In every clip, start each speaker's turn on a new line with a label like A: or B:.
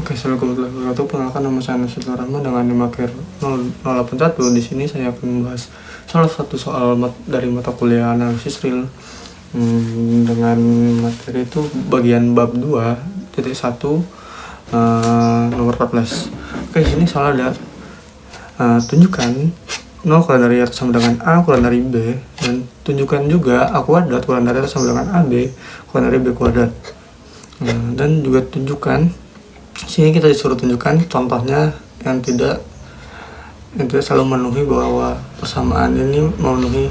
A: Oke, assalamualaikum warahmatullahi wabarakatuh. Perkenalkan, nama saya Nusantara Rahman dengan NIM 081. Di sini saya akan membahas salah satu soal dari mata kuliah analisis real dengan materi itu bagian bab 2.1 nomor 14. Oke, di sini soal ada tunjukkan 0 kurang dari atas sama dengan A kurang dari B, dan tunjukkan juga A kuadrat kurang dari atas sama dengan AB kurang dari B kuadrat. Dan juga tunjukkan, sini kita disuruh tunjukkan contohnya yang tidak selalu memenuhi bahwa persamaan ini memenuhi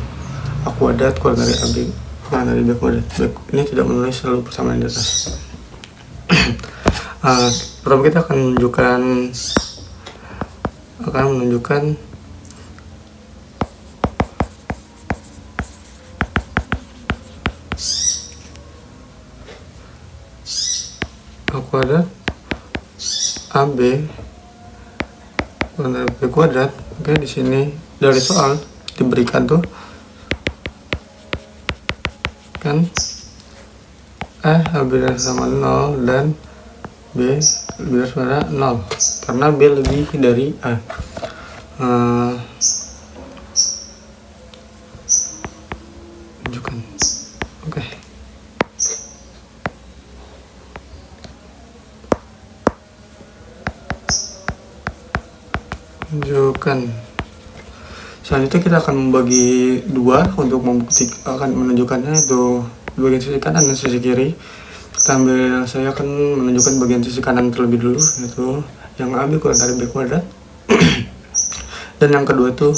A: A kuadrat kurang dari AB kurang dari B kuadrat. Ini tidak memenuhi selalu persamaan di atas. Pertama kita akan menunjukkan A kuadrat AB kurang dari B kuadrat. Oke, di sini dari soal diberikan tuh kan A lebih dari sama 0 dan B lebih dari sama 0 karena B lebih dari A. Tunjukkan. Oke. Tunjukkan. Selanjutnya kita akan membagi dua untuk akan menunjukkannya, itu bagian sisi kanan dan sisi kiri. Saya akan menunjukkan bagian sisi kanan terlebih dulu, yaitu yang AB kurang dari B kuadrat. Dan yang kedua itu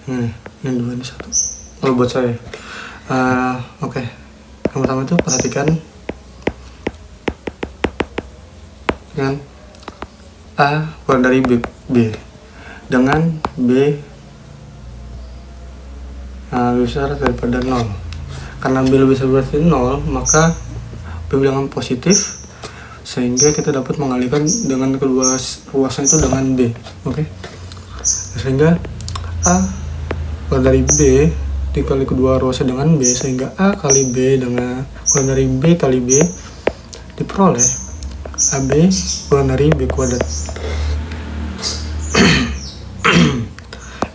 A: ini dua, ini satu. Kalau buat saya, oke. Yang pertama itu perhatikan dengan A kurang dari B dengan B lebih besar daripada 0. Karena B lebih besar daripada 0, maka B bilangan positif, sehingga kita dapat mengalihkan dengan kedua ruasan itu dengan B. Oke. Sehingga A kurang dari B dikali kedua ruasan dengan B, sehingga A kali B dengan kurang dari B kali B diperoleh AB kurang dari B kuadrat.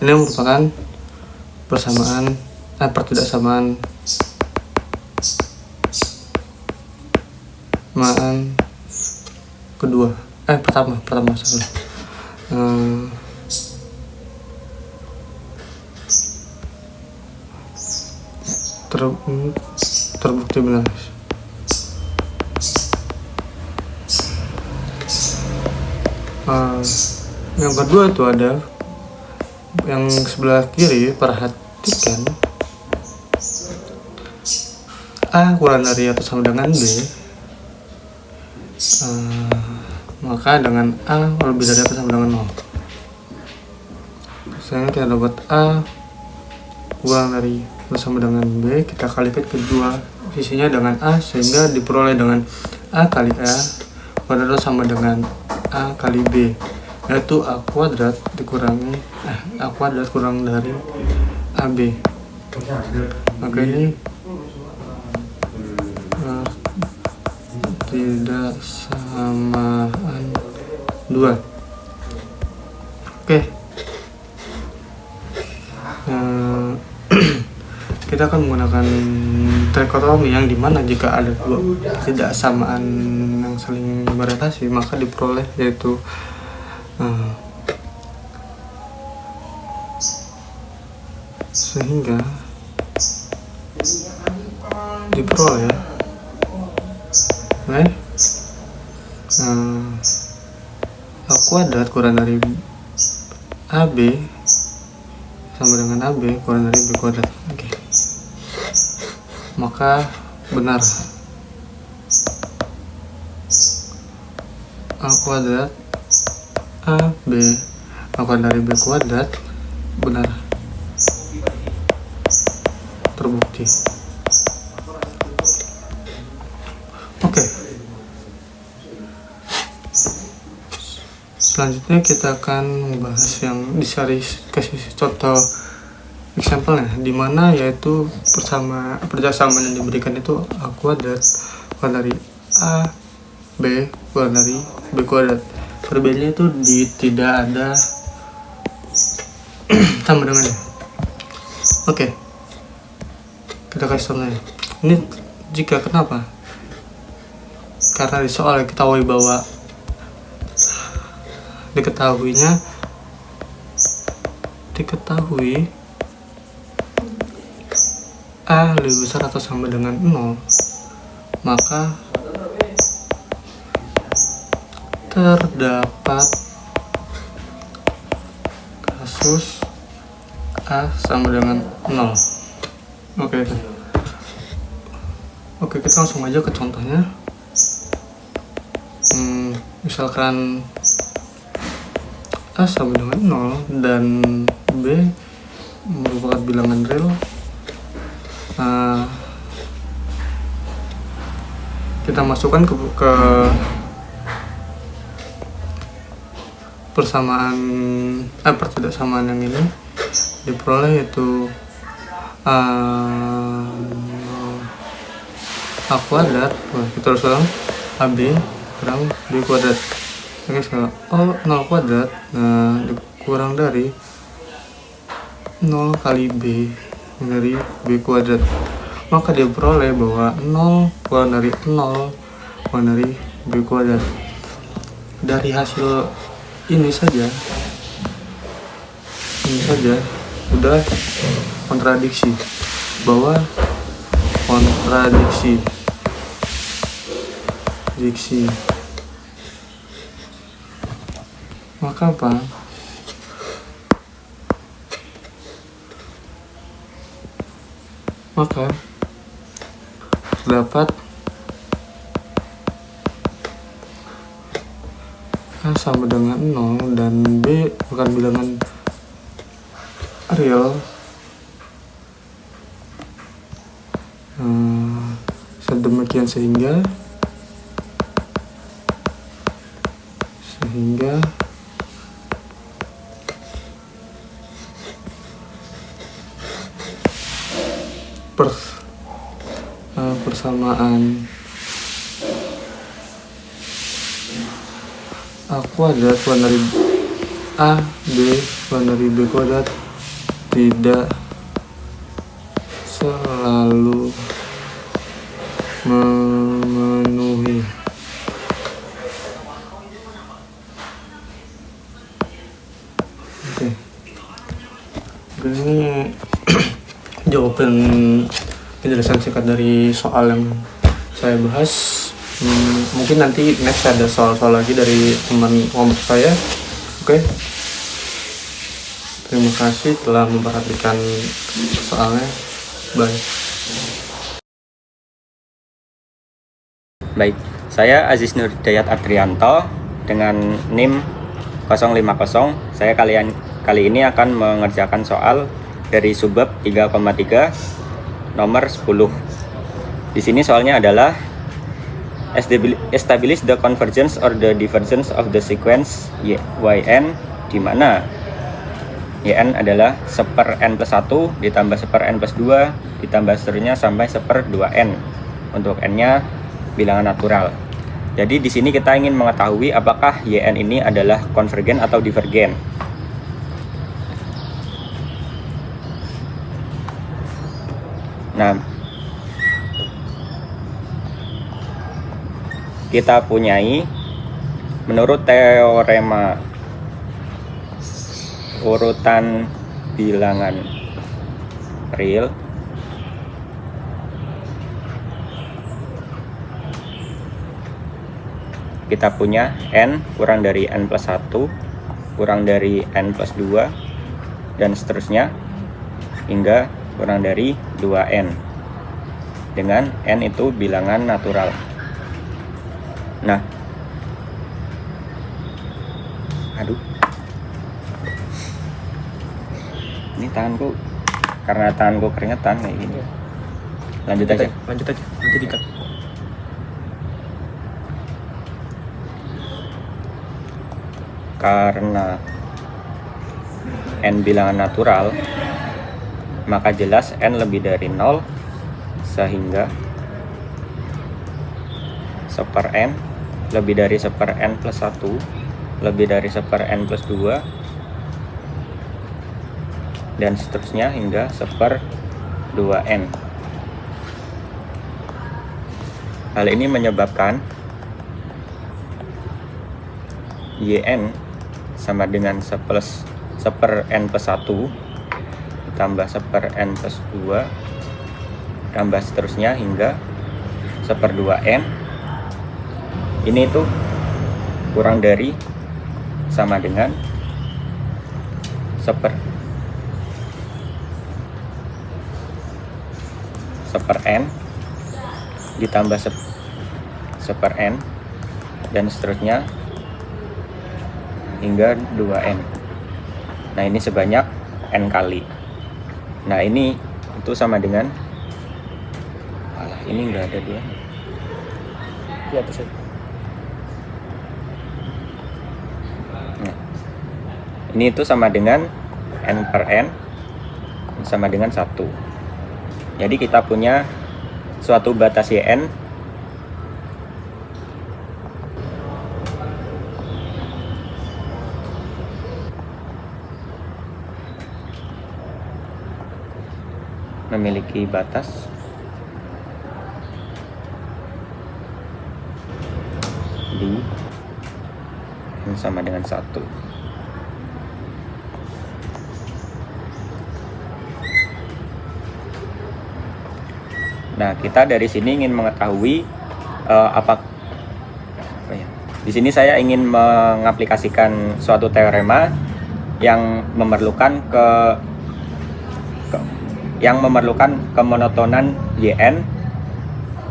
A: Ini merupakan pertidaksamaan kedua. Pertama salah. Terbukti benar. Yang kedua itu ada yang sebelah kiri. Perhatikan A kurang dari atau sama dengan B, maka dengan A lebih dari atau sama dengan 0. Sehingga kita dapat A kurang dari atau sama dengan B, kita kalikan kedua sisinya dengan A, sehingga diperoleh dengan A kali A kurang dari sama dengan A kali B, yaitu A kuadrat dikurangi A kuadrat kurang dari AB. Maka ini tidak samaan 2. Oke. Kita akan menggunakan trikotomi, yang dimana jika ada dua tidak samaan yang saling berrelasi, maka diperoleh yaitu sehingga diperoleh A kuadrat kurang dari AB sama dengan AB kurang dari B kuadrat. Oke. Maka benar A kuadrat AB kurang dari B kuadrat benar, terbukti. Oke. Selanjutnya kita akan membahas yang kasih contoh example-nya, dimana yaitu persamaan yang diberikan itu A kuadrat kurang dari A B kurang dari B kuadrat. Perbedaannya itu tidak ada sama dengan ya. Oke, kita kasih contohnya. Ini jika kenapa? Karena di soal diketahui bahwa diketahui A lebih besar atau sama dengan 0, maka terdapat kasus A sama dengan 0. Oke, kita langsung aja ke contohnya. Misalkan A sama dengan 0 dan B merupakan bilangan real. Kita masukkan ke persamaan pertidaksamaan yang ini diperoleh yaitu A kuadrat. Kita harus ulang AB kurang B kuadrat. Oke, sekarang 0 kuadrat dikurang dari 0 kali B dari B kuadrat, maka dia peroleh bahwa 0 kurang dari 0 kurang dari B kuadrat. Dari hasil ini saja udah kontradiksi, bahwa diksi. Maka apa? Maka terdapat A sama dengan 0 dan B bukan bilangan real. Sedemikian sehingga persamaan A kuadrat kurang dari A B kurang dari B kuadrat tidak selalu memenuhi. Oke. Ini jawaban penjelasan singkat dari soal yang saya bahas. Mungkin nanti next ada soal-soal lagi dari teman kelompok saya. Oke. Terima kasih telah memperhatikan soalnya. Bye.
B: Baik, saya Aziz Nur Hidayat Adrianto dengan NIM 050. Saya kali ini akan mengerjakan soal dari subbab 3,3 nomor 10. Di sini soalnya adalah establish the convergence or the divergence of the sequence yn, di mana yn adalah 1/n plus 1 ditambah 1/n plus 2 ditambah seterusnya sampai 1/2n. Untuk n-nya bilangan natural. Jadi di sini kita ingin mengetahui apakah yn ini adalah konvergen atau divergen. Nah, kita punyai menurut teorema urutan bilangan real, kita punya n kurang dari n plus 1 kurang dari n plus 2 dan seterusnya hingga kurang dari 2n dengan n itu bilangan natural. Nah, ini tanganku, karena tanganku keringetan kayak gini. Lanjut aja, nanti dikat. Karena n bilangan natural, maka jelas n lebih dari 0 sehingga 1/n lebih dari 1/n plus 1 lebih dari 1/n plus 2 dan seterusnya hingga 1/2n. Hal ini menyebabkan yn sama dengan 1/n plus 1 ditambah 1/n plus 2 tambah seterusnya hingga 1/2n. Ini itu kurang dari sama dengan 1/n ditambah 1/n dan seterusnya hingga 2n. Nah, ini sebanyak n kali. Nah, ini itu sama dengan ini enggak ada 2 di atas aja. Nah, ini itu sama dengan n/n sama dengan 1. Jadi kita punya suatu batas yn memiliki batas di n sama dengan 1. Nah, kita dari sini ingin mengetahui di sini saya ingin mengaplikasikan suatu teorema yang memerlukan kemonotonan yn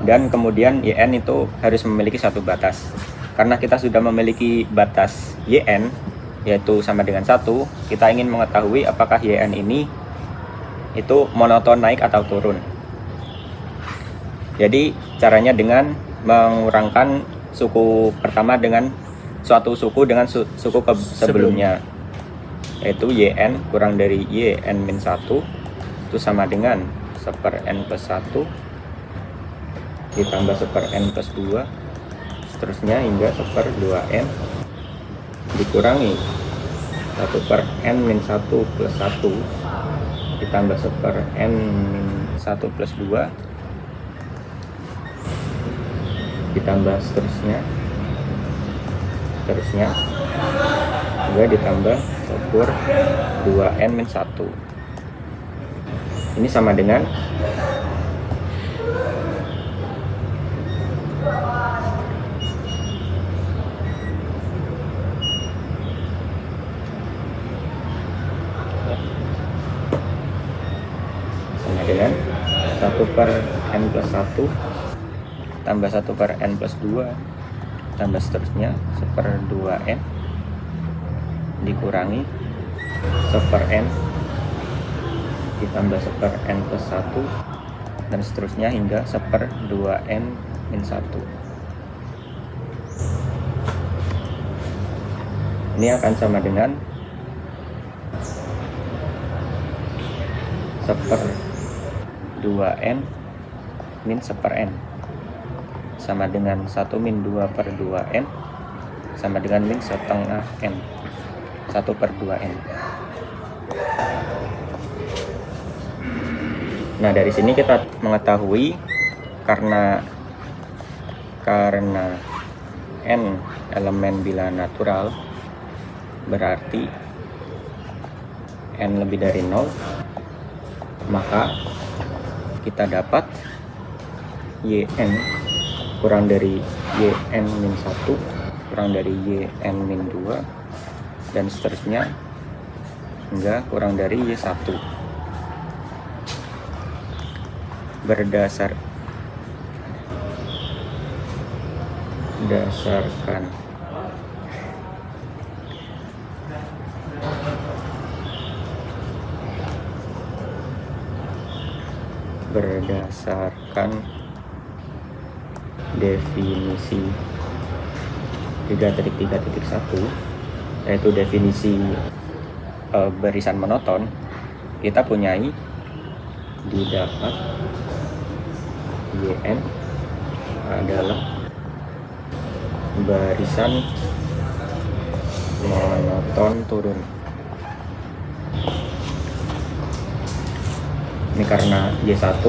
B: dan kemudian yn itu harus memiliki satu batas. Karena kita sudah memiliki batas yn yaitu sama dengan 1, kita ingin mengetahui apakah yn ini itu monoton naik atau turun. Jadi caranya dengan mengurangkan suku pertama dengan suatu suku dengan suku sebelumnya, yaitu yn kurang dari yn min 1 itu sama dengan 1/n plus 1 ditambah 1/n plus 2 seterusnya hingga 1/2n dikurangi 1/n min 1 plus 1 ditambah 1/n min 1 plus 2 ditambah seterusnya hingga ditambah 1/2n min 1. Ini sama dengan dengan 1/n plus 1 tambah 1/n plus 2 tambah seterusnya 1/2n dikurangi 1/n ditambah 1/n plus 1 dan seterusnya hingga 1/2n min 1. Ini akan sama dengan 1/2n min 1/n sama dengan 1 min 2/2n sama dengan min setengah n 1/2n. Nah, dari sini kita mengetahui karena n elemen bilangan natural berarti n lebih dari 0, maka kita dapat yn kurang dari yn min 1 kurang dari yn min 2 dan seterusnya hingga kurang dari y1 berdasarkan definisi 3.3.1 yaitu definisi barisan monoton, kita punyai didapat yn adalah barisan monoton turun. Ini karena Y1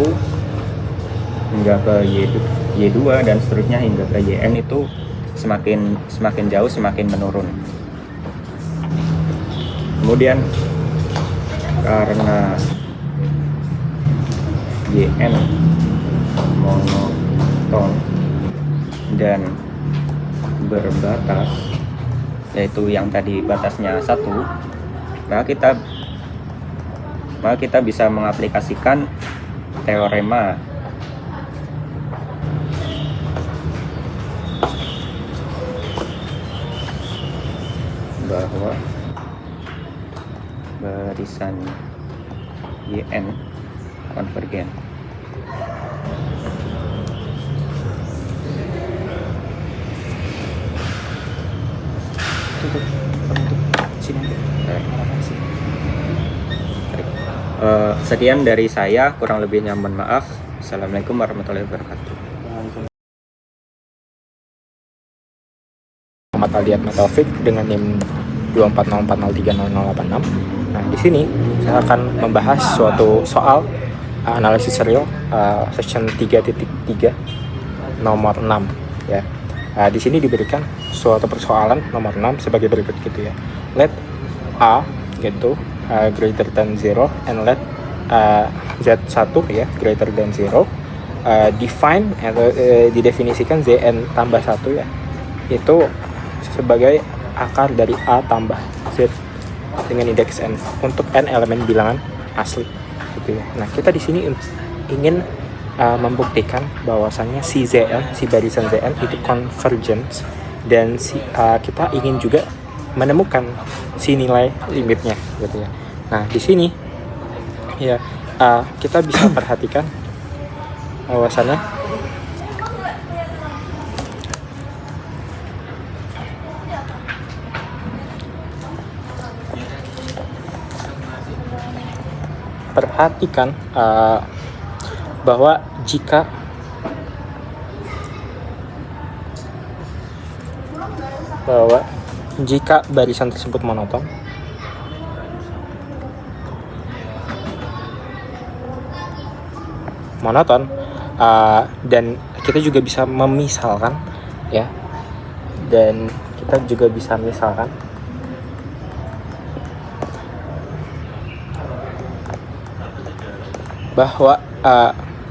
B: hingga ke Y2 dan seterusnya hingga ke YN itu semakin jauh semakin menurun. Kemudian karena YN monoton dan berbatas, yaitu yang tadi batasnya 1, maka kita bisa mengaplikasikan teorema bahwa barisan YN konvergen. Sekian dari saya, kurang lebihnya mohon maaf. Assalamualaikum warahmatullahi wabarakatuh.
C: Muhammad Aldiat Taufik dengan NIM 240403086. Nah, di sini saya akan membahas suatu soal analisis real section 3.3 nomor 6 ya. Di sini diberikan suatu persoalan nomor 6 sebagai berikut gitu ya. Let A gitu greater than 0 and let Z1 ya greater than 0. Define atau didefinisikan Zn tambah 1 ya. Itu sebagai akar dari A tambah Z dengan indeks n untuk n elemen bilangan asli gitu ya. Nah, kita di sini ingin membuktikan bahwasannya si barisan Zn itu convergence dan kita ingin juga menemukan si nilai limitnya gitu ya. Nah, di sini ya kita bisa perhatikan bahwasannya bahwa jika barisan tersebut monoton dan kita juga bisa memisalkan ya, dan kita juga bisa misalkan bahwa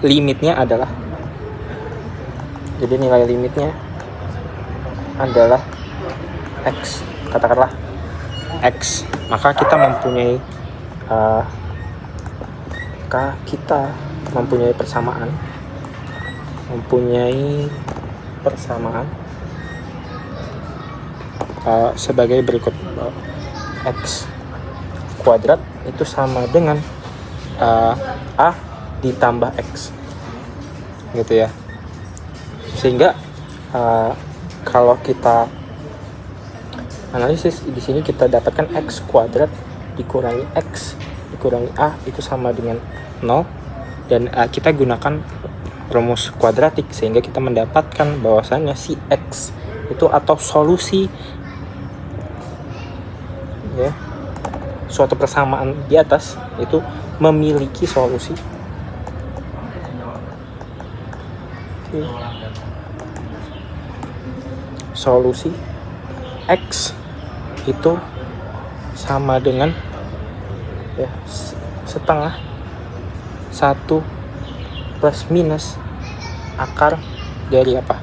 C: limitnya adalah, jadi nilai limitnya adalah X, katakanlah X, maka kita mempunyai persamaan sebagai berikut. X kuadrat itu sama dengan A ditambah X gitu ya, sehingga kalau kita analisis di sini kita dapatkan X kuadrat dikurangi X dikurangi A itu sama dengan 0, dan kita gunakan rumus kuadratik sehingga kita mendapatkan bahwasannya si X itu atau solusi ya, suatu persamaan di atas itu memiliki solusi X itu sama dengan ya setengah 1 plus minus akar dari apa,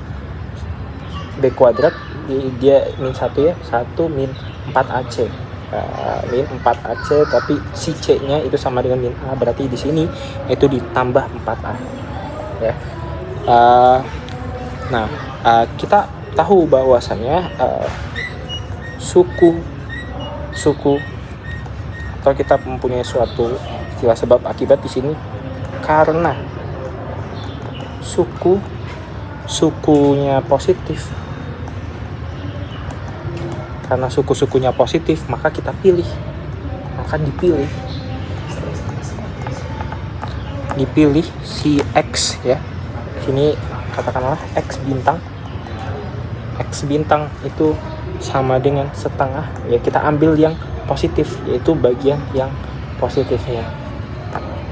C: B kuadrat, dia min 1 ya, 1 min 4AC, min 4AC, tapi si C nya itu sama dengan min A, berarti di sini itu ditambah 4A ya. Kita tahu bahwasannya suku atau kita mempunyai suatu istilah sebab akibat di sini, karena sukunya positif, maka kita akan dipilih si X ya. Sini katakanlah X bintang X bintang itu sama dengan setengah, ya kita ambil yang positif, yaitu bagian yang positifnya,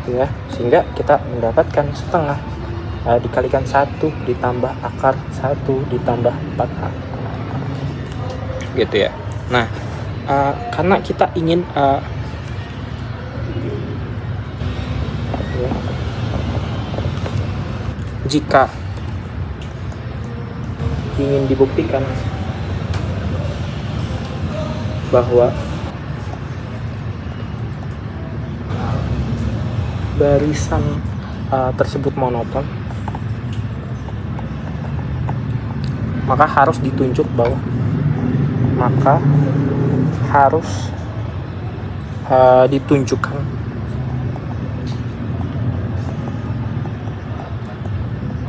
C: ya, sehingga kita mendapatkan setengah dikalikan 1 ditambah akar 1 ditambah 4A, gitu ya. Nah, karena kita ingin jika ingin dibuktikan bahwa barisan tersebut monoton, maka harus ditunjuk bahwa ditunjukkan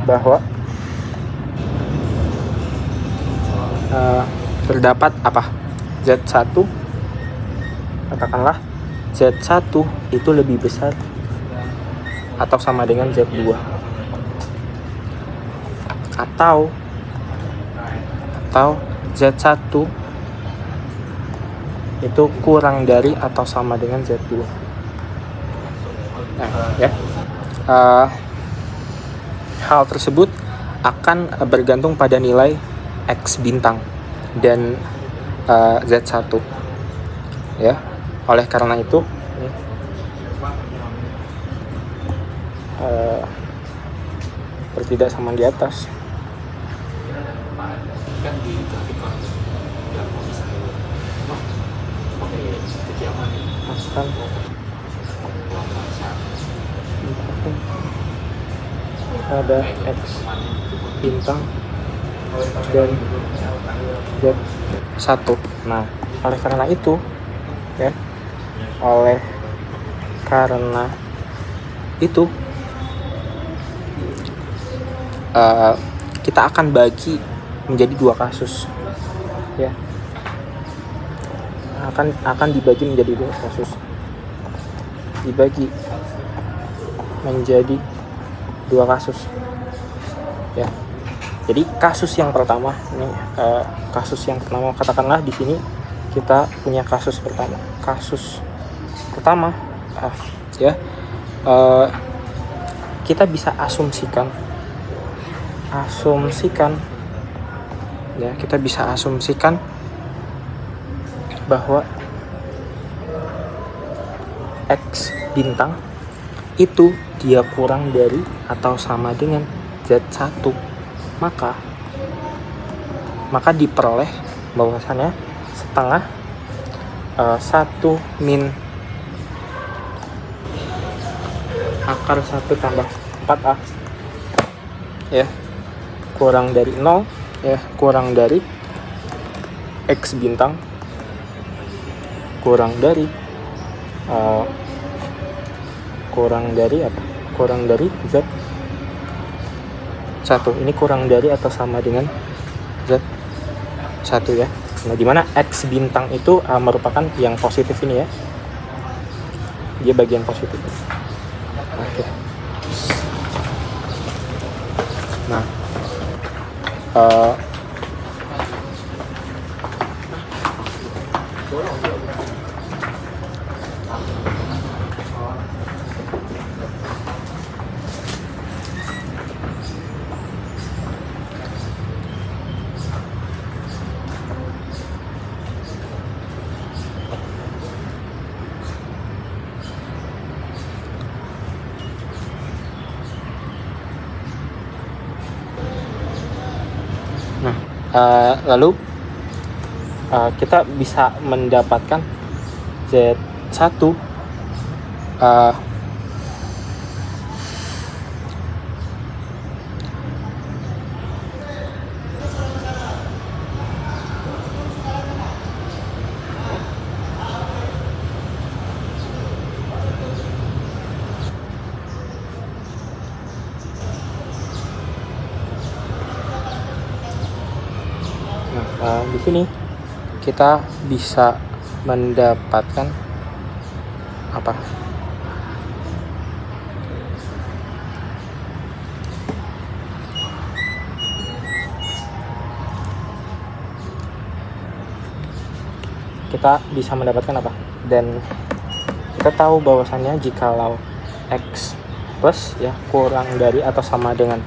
C: bahwa terdapat apa? Z1, katakanlah Z1 itu lebih besar atau sama dengan Z2, atau Z1 itu kurang dari atau sama dengan Z2. Nah, ya. Hal tersebut akan bergantung pada nilai X bintang dan Z1, ya. Oleh karena itu bertidaksamaan di atas akan ada X bintang dan Z1. Nah, oleh karena itu, ya, kita akan bagi menjadi 2 kasus, ya. Akan dibagi menjadi 2 kasus. Dibagi menjadi 2 kasus, ya. Jadi kasus yang pertama ini, katakanlah di sini kita punya kasus pertama. Ya, kita bisa asumsikan, ya, kita bisa asumsikan bahwa X bintang itu dia kurang dari atau sama dengan Z1, maka diperoleh bahwasannya setengah 1 min akar 1 tambah 4A, ya, kurang dari 0, ya, kurang dari X bintang kurang dari Z1. Ini kurang dari atau sama dengan Z1, ya. Nah, dimana X bintang itu merupakan yang positif ini, ya, dia bagian positif. Oke. Nah, lalu kita bisa mendapatkan Z1 di sini kita bisa mendapatkan apa? kita bisa mendapatkan apa? Dan kita tahu bahwasannya jikalau X plus ya kurang dari atau sama dengan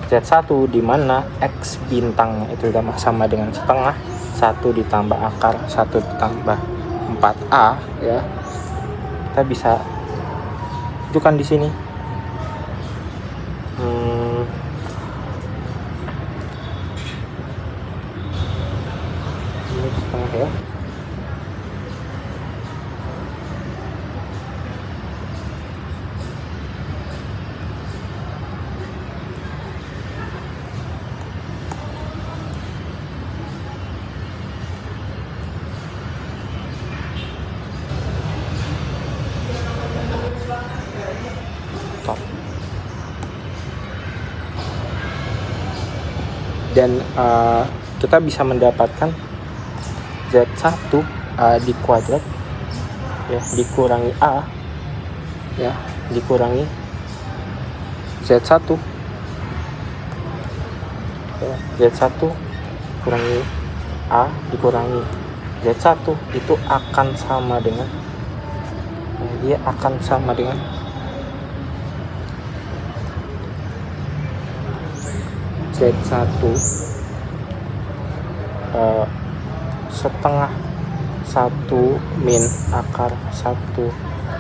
C: Z1, di mana X bintangnya itu sama dengan setengah 1 ditambah akar 1 ditambah 4A ya. Kita bisa tunjukkan di sini. Ini setengah ya. Top. Dan kita bisa mendapatkan Z1 dikuadrat ya dikurangi A ya dikurangi Z1 ya, Z1 kurangi A dikurangi Z1 itu akan sama dengan dia akan sama dengan Z1 setengah 1 min akar 1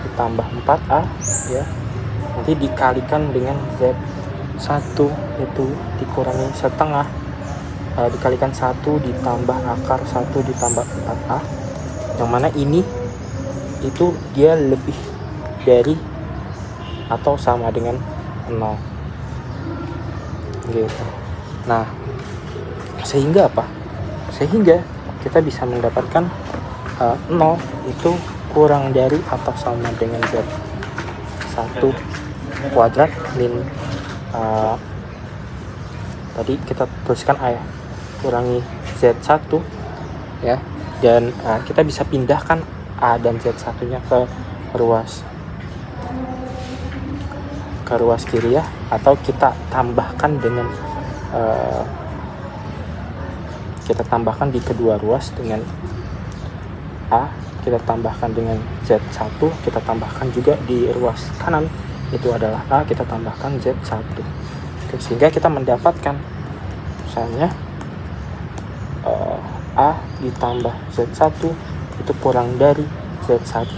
C: ditambah 4A ya, nanti dikalikan dengan Z1 itu dikurangi setengah dikalikan 1 ditambah akar 1 ditambah 4A, yang mana ini itu dia lebih dari atau sama dengan 0 gitu. Nah, sehingga apa? Sehingga kita bisa mendapatkan 0 itu kurang dari atau sama dengan Z1 kuadrat min tadi kita tuliskan A ya, kurangi Z1 ya, dan kita bisa pindahkan A dan Z1 nya ke ruas kiri ya, atau kita tambahkan dengan kita tambahkan di kedua ruas dengan A, kita tambahkan dengan Z1, kita tambahkan juga di ruas kanan itu adalah A, kita tambahkan Z1. Oke, sehingga kita mendapatkan misalnya A ditambah Z1 itu kurang dari Z1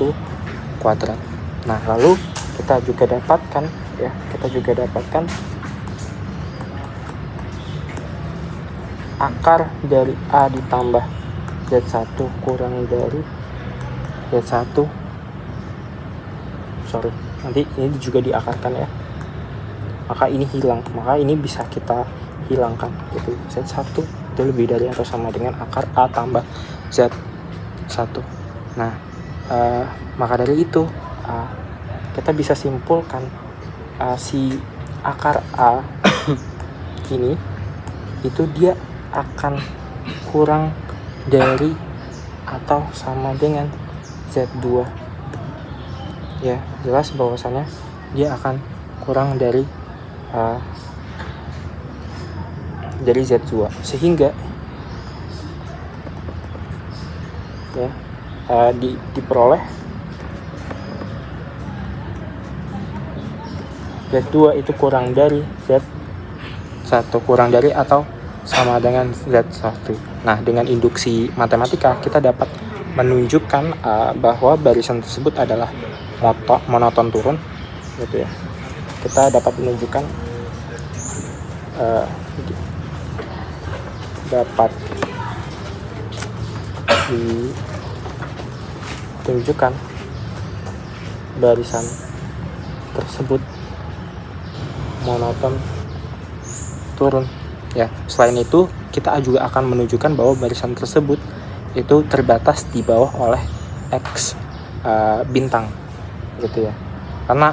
C: kuadrat. Nah, lalu kita juga dapatkan akar dari A ditambah Z1 kurang dari Z1, nanti ini juga diakarkan ya, maka ini hilang, maka ini bisa kita hilangkan gitu. Z1 itu lebih dari atau sama dengan akar A tambah Z1. Nah, maka dari itu kita bisa simpulkan si akar A ini itu dia akan kurang dari atau sama dengan Z2 ya, jelas bahwasannya dia akan kurang dari Z2, sehingga ya diperoleh Z2 itu kurang dari Z1, kurang dari atau sama dengan Z1. Nah, dengan induksi matematika kita dapat menunjukkan bahwa barisan tersebut adalah monoton turun gitu ya. Kita dapat menunjukkan dapat ditunjukkan barisan tersebut monoton turun ya. Selain itu kita juga akan menunjukkan bahwa barisan tersebut itu terbatas di bawah oleh X bintang gitu ya, karena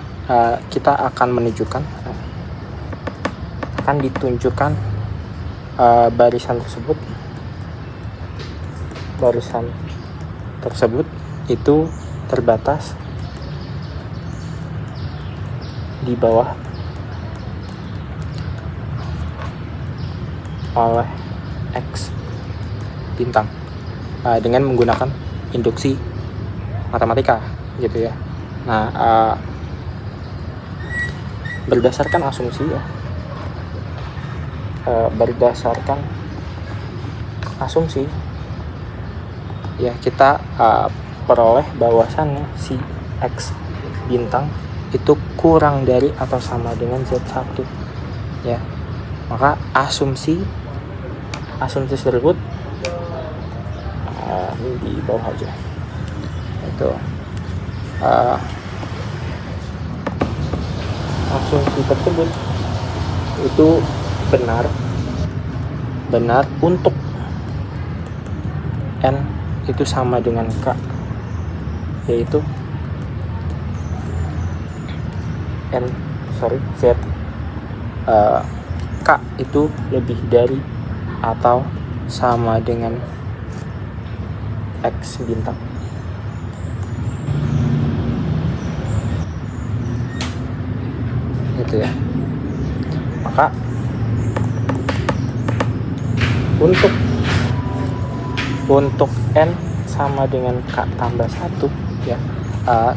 C: kita akan menunjukkan akan ditunjukkan barisan tersebut itu terbatas di bawah oleh X bintang dengan menggunakan induksi matematika gitu ya. Nah, berdasarkan asumsi ya, berdasarkan asumsi ya, kita peroleh bahwasannya si X bintang itu kurang dari atau sama dengan Z1 ya. Maka asumsi tersebut ini di bawah aja itu, asumsi tersebut itu benar untuk N itu sama dengan K, yaitu Z K itu lebih dari atau sama dengan X bintang. Gitu ya. Maka untuk N sama dengan K tambah 1 ya,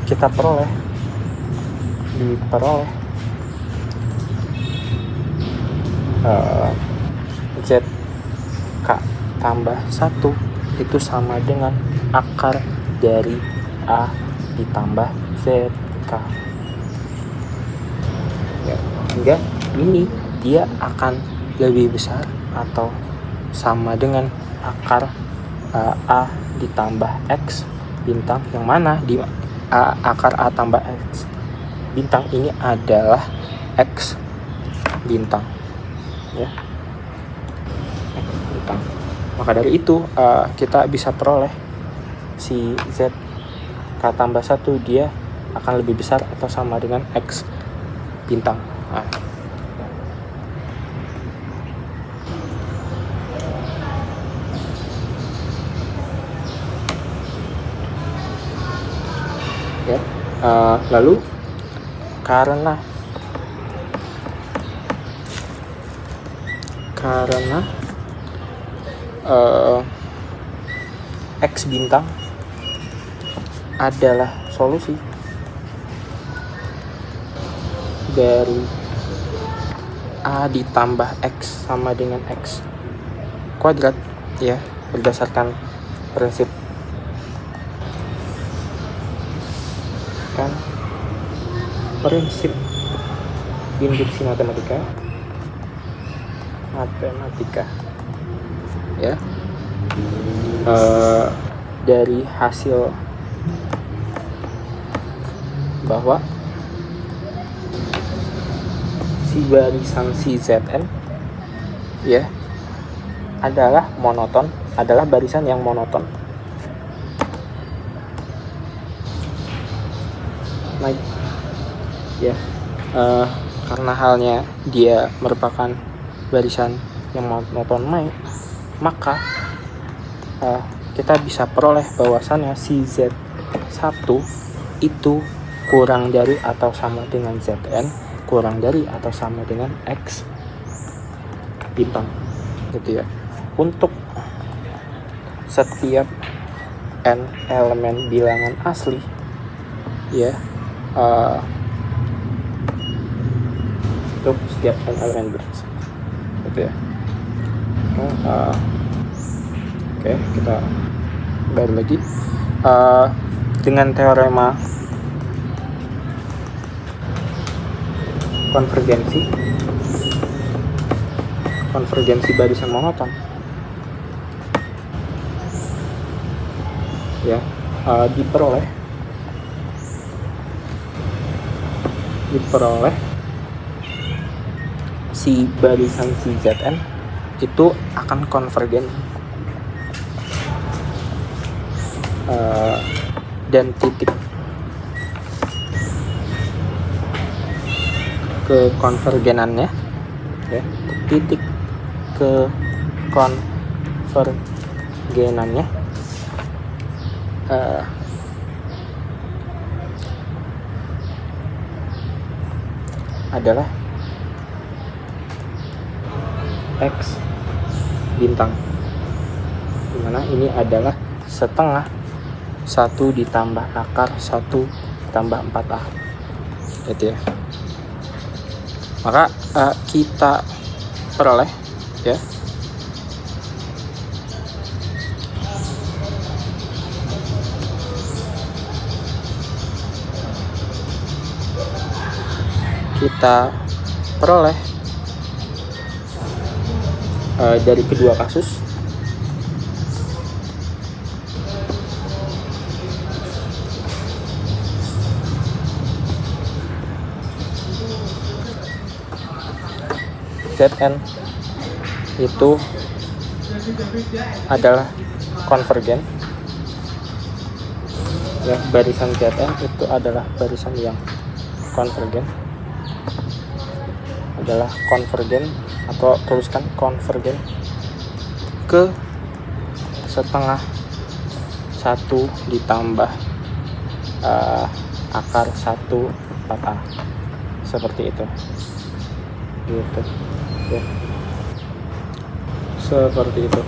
C: kita diperoleh Z K tambah 1 itu sama dengan akar dari A ditambah Z K ya, hingga ini dia akan lebih besar atau sama dengan akar A ditambah X bintang, yang mana di akar A tambah X bintang ini adalah X bintang ya, X bintang. Maka dari itu kita bisa peroleh si Z K tambah 1 dia akan lebih besar atau sama dengan X bintang. Ya, lalu karena X bintang adalah solusi dari A ditambah X sama dengan X kuadrat ya, berdasarkan prinsip induksi matematika ya, dari hasil bahwa si barisan si Zn ya adalah barisan yang monoton. Naik ya, karena halnya dia merupakan barisan yang monoton naik, maka kita bisa peroleh bahwasannya si Z1 itu kurang dari atau sama dengan Zn, kurang dari atau sama dengan X bintang gitu ya. Untuk setiap n elemen bilangan asli ya, untuk setiap n elemen bersama gitu ya. Oke, kita balik lagi dengan teorema konvergensi barisan monoton ya, diperoleh si barisan si Zn itu akan konvergen dan titik ke konvergenannya ya, titik ke konvergenannya adalah X bintang, dimana ini adalah setengah 1 ditambah akar 1 tambah 4A, gitu ya. Maka kita peroleh ya dari kedua kasus Zn itu adalah konvergen ya, barisan Zn itu adalah barisan yang konvergen, atau tuliskan konvergen ke setengah 1 ditambah akar 1 4A, seperti itu gitu ya, seperti itu.